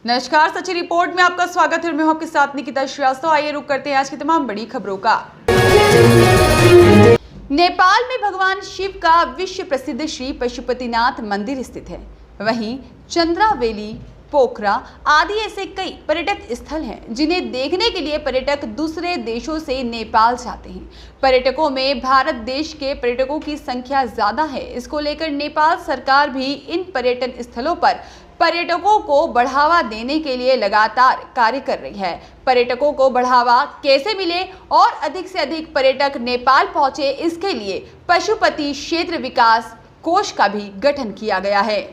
नमस्कार, सच्ची रिपोर्ट में आपका स्वागत है। मैं हूं आपके साथ निकिता श्रीवास्तव। आइए रुक करते हैं आज की तमाम बड़ी खबरों का। नेपाल में भगवान शिव का विश्व प्रसिद्ध श्री पशुपतिनाथ मंदिर स्थित है। वहीं चंद्रावेली, पोखरा आदि ऐसे कई पर्यटक स्थल हैं जिन्हें देखने के लिए पर्यटक दूसरे देशों से नेपाल जाते हैं। पर्यटकों में भारत देश के पर्यटकों की संख्या ज्यादा है। इसको लेकर नेपाल सरकार भी इन पर्यटन स्थलों पर पर्यटकों को बढ़ावा देने के लिए लगातार कार्य कर रही है। पर्यटकों को बढ़ावा कैसे मिले और अधिक से अधिक पर्यटक नेपाल पहुंचे, इसके लिए पशुपति क्षेत्र विकास कोष का भी गठन किया गया है,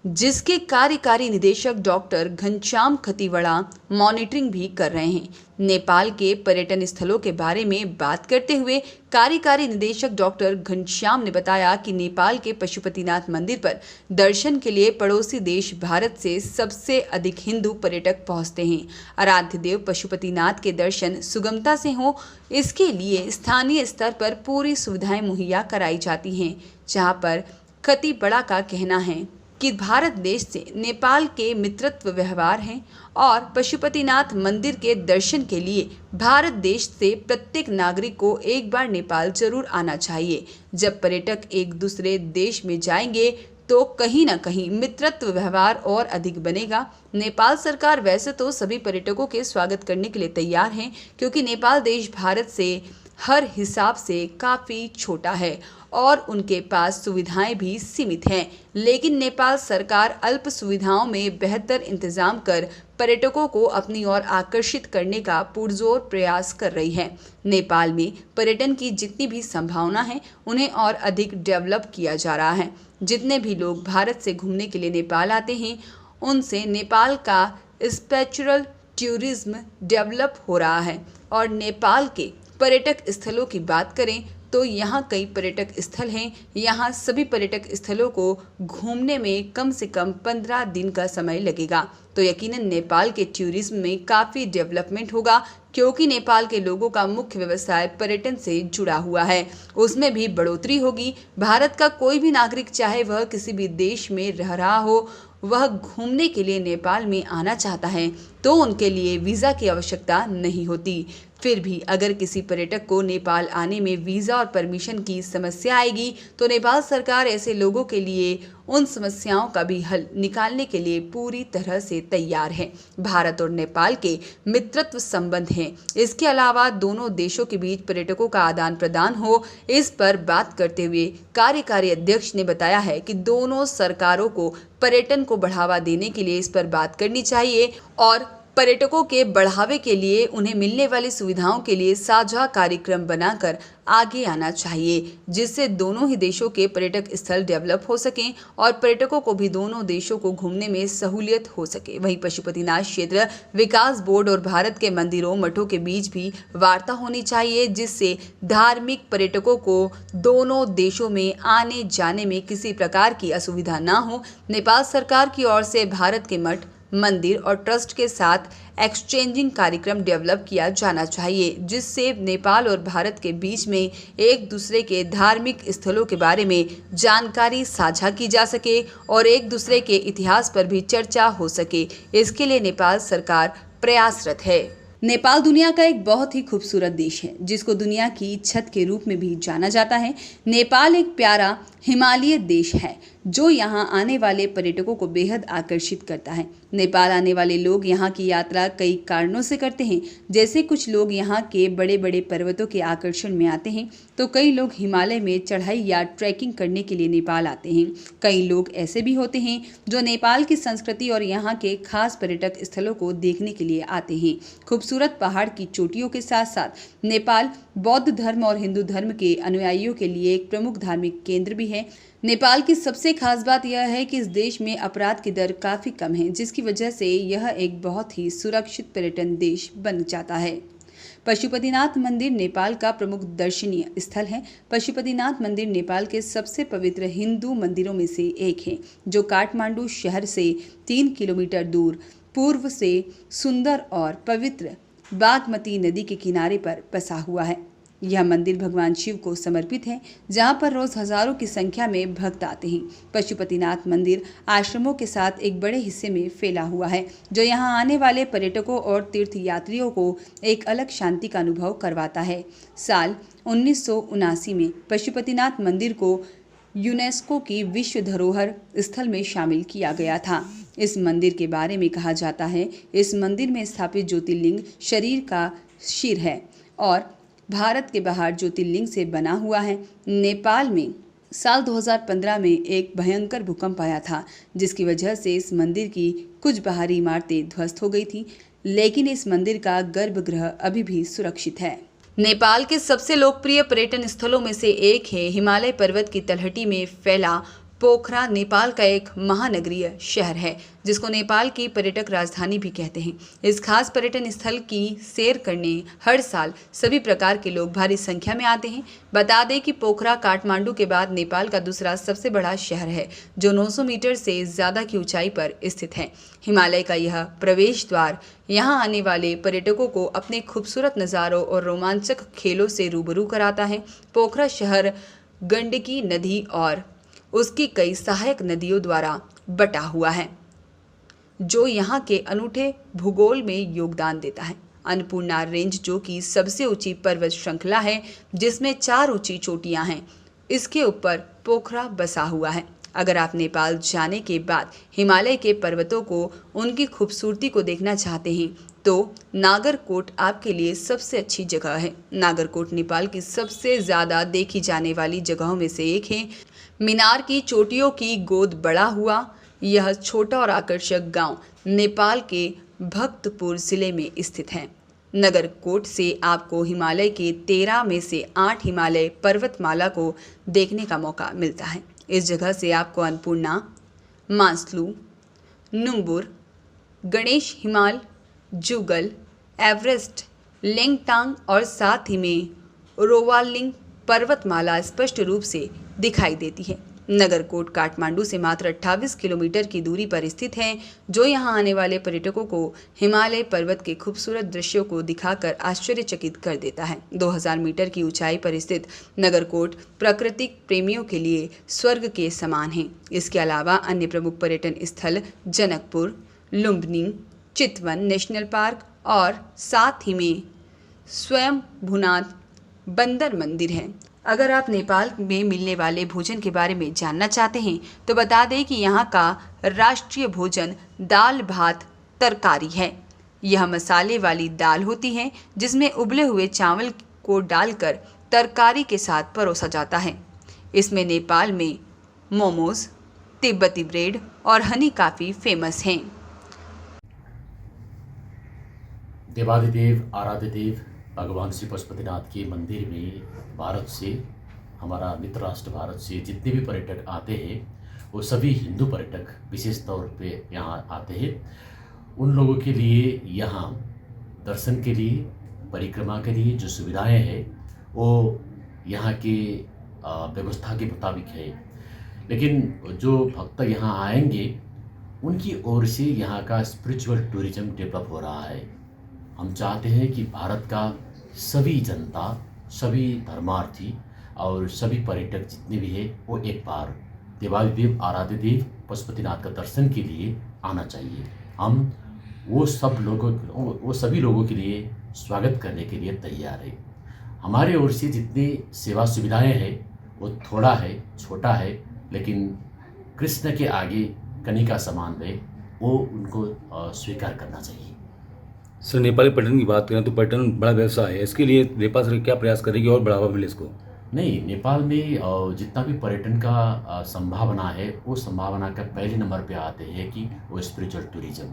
जिसके कार्यकारी निदेशक डॉक्टर घनश्याम खतिवड़ा मॉनिटरिंग भी कर रहे हैं। नेपाल के पर्यटन स्थलों के बारे में बात करते हुए कार्यकारी निदेशक डॉक्टर घनश्याम ने बताया कि नेपाल के पशुपतिनाथ मंदिर पर दर्शन के लिए पड़ोसी देश भारत से सबसे अधिक हिंदू पर्यटक पहुंचते हैं। आराध्य देव पशुपतिनाथ के दर्शन सुगमता से हों, इसके लिए स्थानीय स्तर पर पूरी सुविधाएं मुहैया कराई जाती हैं। जहां पर खतिवड़ा का कहना है कि भारत देश से नेपाल के मित्रत्व व्यवहार हैं और पशुपतिनाथ मंदिर के दर्शन के लिए भारत देश से प्रत्येक नागरिक को एक बार नेपाल जरूर आना चाहिए। जब पर्यटक एक दूसरे देश में जाएंगे तो कहीं ना कहीं मित्रत्व व्यवहार और अधिक बनेगा। नेपाल सरकार वैसे तो सभी पर्यटकों के स्वागत करने के लिए तैयार है, क्योंकि नेपाल देश भारत से हर हिसाब से काफ़ी छोटा है और उनके पास सुविधाएं भी सीमित हैं। लेकिन नेपाल सरकार अल्प सुविधाओं में बेहतर इंतजाम कर पर्यटकों को अपनी ओर आकर्षित करने का पुरजोर प्रयास कर रही है। नेपाल में पर्यटन की जितनी भी संभावना है, उन्हें और अधिक डेवलप किया जा रहा है। जितने भी लोग भारत से घूमने के लिए नेपाल आते हैं, उनसे नेपाल का स्पिरिचुअल टूरिज्म डेवलप हो रहा है। और नेपाल के पर्यटक स्थलों की बात करें तो यहाँ कई पर्यटक स्थल हैं। यहाँ सभी पर्यटक स्थलों को घूमने में कम से कम 15 दिन का समय लगेगा। तो यकीनन नेपाल के टूरिज्म में काफ़ी डेवलपमेंट होगा, क्योंकि नेपाल के लोगों का मुख्य व्यवसाय पर्यटन से जुड़ा हुआ है। उसमें भी बढ़ोतरी होगी। भारत का कोई भी नागरिक, चाहे वह किसी भी देश में रह रहा हो, वह घूमने के लिए नेपाल में आना चाहता है तो उनके लिए वीज़ा की आवश्यकता नहीं होती। फिर भी अगर किसी पर्यटक को नेपाल आने में वीज़ा और परमिशन की समस्या आएगी तो नेपाल सरकार ऐसे लोगों के लिए उन समस्याओं का भी हल निकालने के लिए पूरी तरह से तैयार है। भारत और नेपाल के मित्रत्व संबंध हैं। इसके अलावा दोनों देशों के बीच पर्यटकों का आदान प्रदान हो, इस पर बात करते हुए कार्यकारी अध्यक्ष ने बताया है कि दोनों सरकारों को पर्यटन को बढ़ावा देने के लिए इस पर बात करनी चाहिए और पर्यटकों के बढ़ावे के लिए उन्हें मिलने वाली सुविधाओं के लिए साझा कार्यक्रम बनाकर आगे आना चाहिए, जिससे दोनों ही देशों के पर्यटक स्थल डेवलप हो सकें और पर्यटकों को भी दोनों देशों को घूमने में सहूलियत हो सके। वहीं पशुपतिनाथ क्षेत्र विकास बोर्ड और भारत के मंदिरों मठों के बीच भी वार्ता होनी चाहिए, जिससे धार्मिक पर्यटकों को दोनों देशों में आने जाने में किसी प्रकार की असुविधा न हो। नेपाल सरकार की ओर से भारत के मठ, मंदिर और ट्रस्ट के साथ एक्सचेंजिंग कार्यक्रम डेवलप किया जाना चाहिए, जिससे नेपाल और भारत के बीच में एक दूसरे के धार्मिक स्थलों के बारे में जानकारी साझा की जा सके और एक दूसरे के इतिहास पर भी चर्चा हो सके। इसके लिए नेपाल सरकार प्रयासरत है। नेपाल दुनिया का एक बहुत ही खूबसूरत देश है, जिसको दुनिया की छत के रूप में भी जाना जाता है। नेपाल एक प्यारा हिमालय देश है जो यहाँ आने वाले पर्यटकों को बेहद आकर्षित करता है। नेपाल आने वाले लोग यहाँ की यात्रा कई कारणों से करते हैं। जैसे कुछ लोग यहाँ के बड़े बड़े पर्वतों के आकर्षण में आते हैं, तो कई लोग हिमालय में चढ़ाई या ट्रैकिंग करने के लिए नेपाल आते हैं। कई लोग ऐसे भी होते हैं जो नेपाल की संस्कृति और यहाँ के खास पर्यटक स्थलों को देखने के लिए आते हैं। खूबसूरत पहाड़ की चोटियों के साथ साथ नेपाल बौद्ध धर्म और हिंदू धर्म के अनुयायियों के लिए एक प्रमुख धार्मिक केंद्र भी है। नेपाल की सबसे खास बात यह है कि इस देश में अपराध की दर काफ़ी कम है, जिसकी वजह से यह एक बहुत ही सुरक्षित पर्यटन देश बन जाता है। पशुपतिनाथ मंदिर नेपाल का प्रमुख दर्शनीय स्थल है। पशुपतिनाथ मंदिर नेपाल के सबसे पवित्र हिंदू मंदिरों में से एक है, जो काठमांडू शहर से 3 किलोमीटर दूर पूर्व से सुंदर और पवित्र बागमती नदी के किनारे पर बसा हुआ है। यह मंदिर भगवान शिव को समर्पित है, जहां पर रोज हजारों की संख्या में भक्त आते हैं। पशुपतिनाथ मंदिर आश्रमों के साथ एक बड़े हिस्से में फैला हुआ है, जो यहां आने वाले पर्यटकों और तीर्थ यात्रियों को एक अलग शांति का अनुभव करवाता है। साल 1979 में पशुपतिनाथ मंदिर को यूनेस्को की विश्व धरोहर स्थल में शामिल किया गया था। इस मंदिर के बारे में कहा जाता है, इस मंदिर में स्थापित ज्योतिर्लिंग शरीर का शिर है और भारत के बाहर ज्योतिर्लिंग से बना हुआ है। नेपाल में साल 2015 में एक भयंकर भूकंप आया था, जिसकी वजह से इस मंदिर की कुछ बाहरी इमारतें ध्वस्त हो गई थी, लेकिन इस मंदिर का गर्भगृह अभी भी सुरक्षित है। नेपाल के सबसे लोकप्रिय पर्यटन स्थलों में से एक है हिमालय पर्वत की तलहटी में फैला पोखरा। नेपाल का एक महानगरीय शहर है, जिसको नेपाल की पर्यटक राजधानी भी कहते हैं। इस खास पर्यटन स्थल की सैर करने हर साल सभी प्रकार के लोग भारी संख्या में आते हैं। बता दें कि पोखरा काठमांडू के बाद नेपाल का दूसरा सबसे बड़ा शहर है, जो 900 मीटर से ज़्यादा की ऊंचाई पर स्थित है। हिमालय का यह प्रवेश द्वार यहाँ आने वाले पर्यटकों को अपने खूबसूरत नज़ारों और रोमांचक खेलों से रूबरू कराता है। पोखरा शहर गंडकी नदी और उसकी कई सहायक नदियों द्वारा बटा हुआ है, जो यहाँ के अनूठे भूगोल में योगदान देता है। अन्नपूर्णा रेंज, जो कि सबसे ऊंची पर्वत श्रृंखला है, जिसमें 4 ऊंची चोटियाँ हैं, इसके ऊपर पोखरा बसा हुआ है। अगर आप नेपाल जाने के बाद हिमालय के पर्वतों को, उनकी खूबसूरती को देखना चाहते हैं, तो नागरकोट आपके लिए सबसे अच्छी जगह है। नागरकोट नेपाल की सबसे ज़्यादा देखी जाने वाली जगहों में से एक है। मीनार की चोटियों की गोद बढ़ा हुआ यह छोटा और आकर्षक गांव नेपाल के भक्तपुर जिले में स्थित है। नगरकोट से आपको हिमालय के 13 में से 8 हिमालय पर्वतमाला को देखने का मौका मिलता है। इस जगह से आपको अन्नपूर्णा, मानसलू, नुम्बुर, गणेश हिमाल, जुगल, एवरेस्ट, लेंगटांग और साथ ही में रोवालिंग पर्वतमाला स्पष्ट रूप से दिखाई देती है। नगरकोट काठमांडू से मात्र 28 किलोमीटर की दूरी पर स्थित है, जो यहां आने वाले पर्यटकों को हिमालय पर्वत के खूबसूरत दृश्यों को दिखाकर आश्चर्यचकित कर देता है। 2000 मीटर की ऊंचाई पर स्थित नगरकोट प्राकृतिक प्रेमियों के लिए स्वर्ग के समान है। इसके अलावा अन्य प्रमुख पर्यटन स्थल जनकपुर, लुम्बिनी, चितवन नेशनल पार्क और साथ ही में स्वयं भूनाथ बंदर मंदिर है। अगर आप नेपाल में मिलने वाले भोजन के बारे में जानना चाहते हैं, तो बता दें कि यहाँ का राष्ट्रीय भोजन दाल भात तरकारी है। यह मसाले वाली दाल होती है, जिसमें उबले हुए चावल को डालकर तरकारी के साथ परोसा जाता है। इसमें नेपाल में मोमोज, तिब्बती ब्रेड और हनी काफ़ी फेमस हैं। देवादिदेव आराध्य देव भगवान श्री पशुपतिनाथ के मंदिर में भारत से, हमारा मित्र राष्ट्र भारत से जितने भी पर्यटक आते हैं, वो सभी हिंदू पर्यटक विशेष तौर पे यहाँ आते हैं। उन लोगों के लिए यहाँ दर्शन के लिए, परिक्रमा के लिए जो सुविधाएं हैं, वो यहाँ की व्यवस्था के मुताबिक है। लेकिन जो भक्त यहाँ आएंगे, उनकी ओर से यहाँ का स्पिरिचुअल टूरिज्म डेवलप हो रहा है। हम चाहते हैं कि भारत का सभी जनता, सभी धर्मार्थी और सभी पर्यटक जितने भी हैं, वो एक बार देवादिदेव आराध्य देव पशुपतिनाथ का दर्शन के लिए आना चाहिए। हम वो सभी लोगों के लिए स्वागत करने के लिए तैयार है। हमारे ओर से जितनी सेवा सुविधाएं हैं, वो थोड़ा है, छोटा है, लेकिन कृष्ण के आगे कनी का समान है, वो उनको स्वीकार करना चाहिए। सर, नेपाली पर्यटन की बात करें तो पर्यटन बड़ा व्यवसाय है। इसके लिए नेपाल सरकार क्या प्रयास करेगी और बढ़ावा मिले इसको? नहीं, नेपाल में जितना भी पर्यटन का संभावना है, वो संभावना का पहले नंबर पे आते हैं कि वो स्पिरिचुअल टूरिज्म।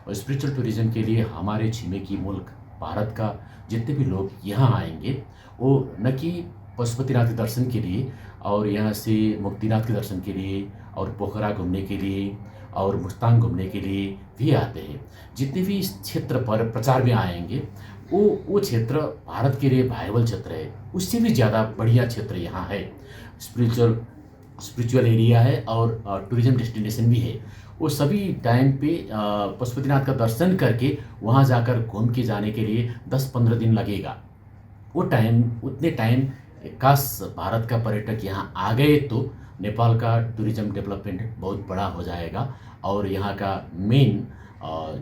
और स्पिरिचुअल टूरिज्म के लिए हमारे छिमेकी मुल्क भारत का जितने भी लोग यहाँ आएंगे, वो न कि पशुपतिनाथ के दर्शन के लिए और यहाँ से मुक्तिनाथ के दर्शन के लिए और पोखरा घूमने के लिए और मुस्तांग घूमने के लिए भी आते हैं। जितने भी इस क्षेत्र पर प्रचार में आएंगे, वो क्षेत्र भारत के लिए वायबल क्षेत्र है। उससे भी ज़्यादा बढ़िया क्षेत्र यहाँ है, स्पिरिचुअल एरिया है और टूरिज्म डेस्टिनेशन भी है। वो सभी टाइम पे पशुपतिनाथ का दर्शन करके वहाँ जाकर घूम के जाने के लिए 10-15 दिन लगेगा। उतने टाइम काश भारत का पर्यटक यहाँ आ गए तो नेपाल का टूरिज्म डेवलपमेंट बहुत बड़ा हो जाएगा और यहाँ का मेन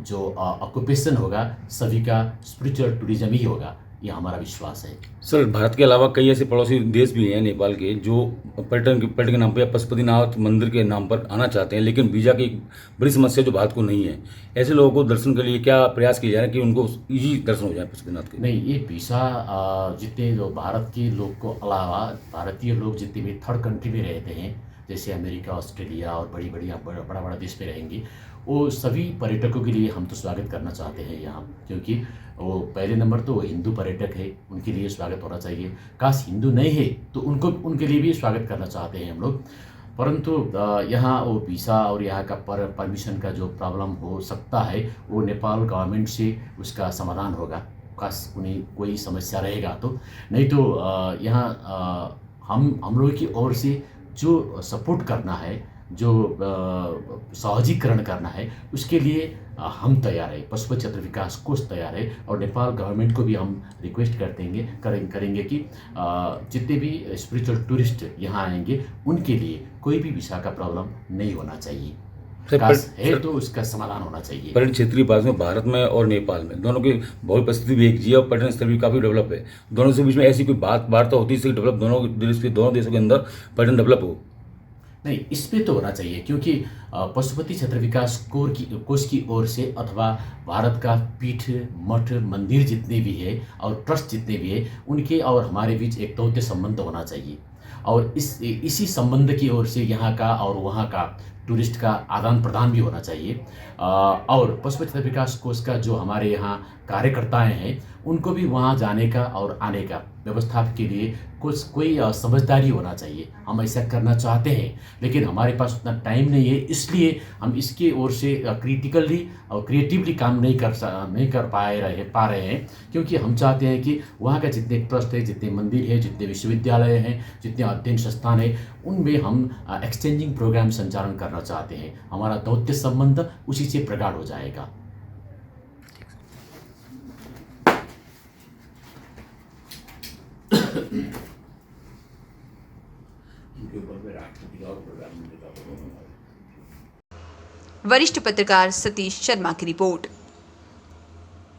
जो ऑक्यूपेशन होगा सभी का स्पिरिचुअल टूरिज्म ही होगा, ये हमारा विश्वास है। सर, भारत के अलावा कई ऐसे पड़ोसी देश भी हैं नेपाल के जो पर्यटन के नाम पर या पशुपतिनाथ मंदिर के नाम पर आना चाहते हैं, लेकिन वीज़ा की एक बड़ी समस्या जो भारत को नहीं है। ऐसे लोगों को दर्शन के लिए क्या प्रयास किया जा रहा है कि उनको ईजी दर्शन हो जाए पशुपतिनाथ के? नहीं, ये वीज़ा जितने जो भारत के लोग को अलावा भारतीय लोग जितने भी थर्ड कंट्री में रहते हैं, जैसे अमेरिका, ऑस्ट्रेलिया और बड़ा बड़ा देश में रहेंगे, वो सभी पर्यटकों के लिए हम तो स्वागत करना चाहते हैं यहाँ, क्योंकि वो पहले नंबर तो वो हिंदू पर्यटक है, उनके लिए स्वागत होना चाहिए। काश हिंदू नहीं है तो उनके लिए भी स्वागत करना चाहते हैं हम लोग। परंतु यहाँ वो वीज़ा और यहाँ का परमिशन का जो प्रॉब्लम हो सकता है वो नेपाल गवर्नमेंट से उसका समाधान होगा, काश उन्हें कोई समस्या रहेगा तो। नहीं तो यहाँ हम लोगों की ओर से जो सपोर्ट करना है, जो सहजीकरण करना है, उसके लिए हम तैयार है, पशुपति क्षेत्र विकास कोष तैयार है और नेपाल गवर्नमेंट को भी हम रिक्वेस्ट करेंगे कि जितने भी स्पिरिचुअल टूरिस्ट यहाँ आएंगे उनके लिए कोई भी वीज़ा का प्रॉब्लम नहीं होना चाहिए। काश है तो उसका समाधान होना चाहिए। पर्यटन क्षेत्रीय बात में भारत में और नेपाल में दोनों की भौगोलिक परिस्थिति भी एक जी और पर्यटन स्थल भी काफ़ी डेवलप है। दोनों के बीच में ऐसी कोई वार्ता होती है जिससे डेवलप दोनों देशों के अंदर पर्यटन डेवलप हो? नहीं, इस पे तो होना चाहिए, क्योंकि पशुपति क्षेत्र विकास कोष की ओर से अथवा भारत का पीठ, मठ, मंदिर जितने भी है और ट्रस्ट जितने भी है, उनके और हमारे बीच एक दौत्य संबंध होना चाहिए और इसी संबंध की ओर से यहाँ का और वहाँ का टूरिस्ट का आदान प्रदान भी होना चाहिए। और पशुपति क्षेत्र विकास कोष का जो हमारे यहाँ कार्यकर्ताएं हैं उनको भी वहाँ जाने का और आने का व्यवस्था के लिए कोई समझदारी होना चाहिए। हम ऐसा करना चाहते हैं लेकिन हमारे पास उतना टाइम नहीं है, इसलिए हम इसके ओर से क्रिटिकली और क्रिएटिवली काम नहीं कर पा रहे हैं, क्योंकि हम चाहते हैं कि वहाँ का जितने ट्रस्ट है, जितने मंदिर है, जितने विश्वविद्यालय हैं, जितने अध्ययन संस्थान है, उनमें हम एक्सचेंजिंग प्रोग्राम संचालन करना चाहते हैं। हमारा दौत्य संबंध उसी से प्रगाढ़ हो जाएगा। वरिष्ठ पत्रकार सतीश शर्मा की रिपोर्ट।